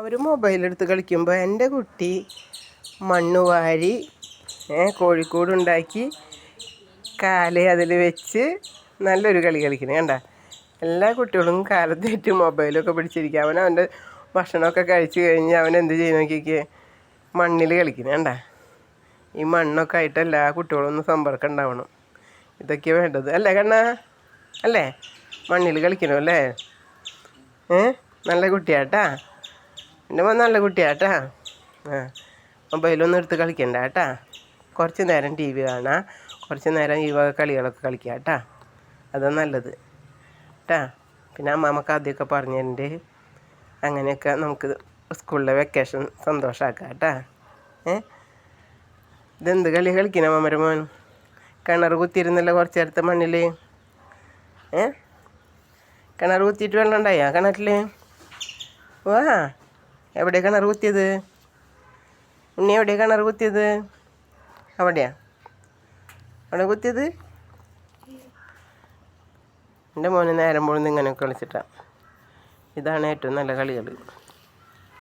അവർ മൊബൈലെടുത്ത് കളിക്കുമ്പോൾ എൻ്റെ കുട്ടി മണ്ണ് വാരി കോഴിക്കോടുണ്ടാക്കി കാല് അതിൽ വെച്ച് നല്ലൊരു കളി കളിക്കുന്നത് കണ്ട. എല്ലാ കുട്ടികളും കാലത്തേറ്റ് മൊബൈലൊക്കെ പിടിച്ചിരിക്കുക. അവൻ്റെ ഭക്ഷണമൊക്കെ കഴിച്ച് കഴിഞ്ഞ് അവൻ എന്ത് ചെയ്യുന്ന നോക്കിക്ക് മണ്ണിൽ കളിക്കുന്നത് കണ്ട. ഈ മണ്ണൊക്കെ ആയിട്ട് എല്ലാ കുട്ടികളൊന്നും സമ്പർക്കം ഉണ്ടാവണം. ഇതൊക്കെയാണ് വേണ്ടത് അല്ലേ കണ്ണ? അല്ലേ? മണ്ണിൽ കളിക്കണോ അല്ലേ? നല്ല കുട്ടിയാട്ടാ. എൻ്റെ മോൻ നല്ല കുട്ടിയാട്ടാ. മൊബൈലൊന്നും എടുത്ത് കളിക്കണ്ട കേട്ടാ. കുറച്ച് നേരം ടി വി കാണാം, കുറച്ച് നേരം ഈ വക കളികളൊക്കെ കളിക്കുക കേട്ടാ. അതാണ് നല്ലത് കേട്ടാ. പിന്നെ അമ്മാമ്മക്ക് ആദ്യമൊക്കെ പറഞ്ഞു തരുന്നുണ്ട്. അങ്ങനെയൊക്കെ നമുക്ക് സ്കൂളിലെ വെക്കേഷൻ സന്തോഷമാക്കാം കേട്ടാ. ഇതെന്ത് കളി കളിക്കണം അമ്മമ്മര മോൻ? കിണർ കുത്തിയിരുന്നല്ലോ കുറച്ച് നേരത്തെ മണ്ണിൽ. കിണർ കുത്തിയിട്ട് വെള്ളം ഉണ്ടായോ കിണറ്റിൽ? വാ, എവിടെയാണ് കിണർ കുത്തിയത്? ഉണ്ണി എവിടെയാണ് കിണർ കുത്തിയത്? അവിടെയാ അവിടെ കുത്തിയത്? എൻ്റെ മോന് നേരം പോഴുന്ന ഇങ്ങനെ കളിച്ചിട്ടാണ്. ഇതാണ് ഏറ്റവും നല്ല കളികൾ.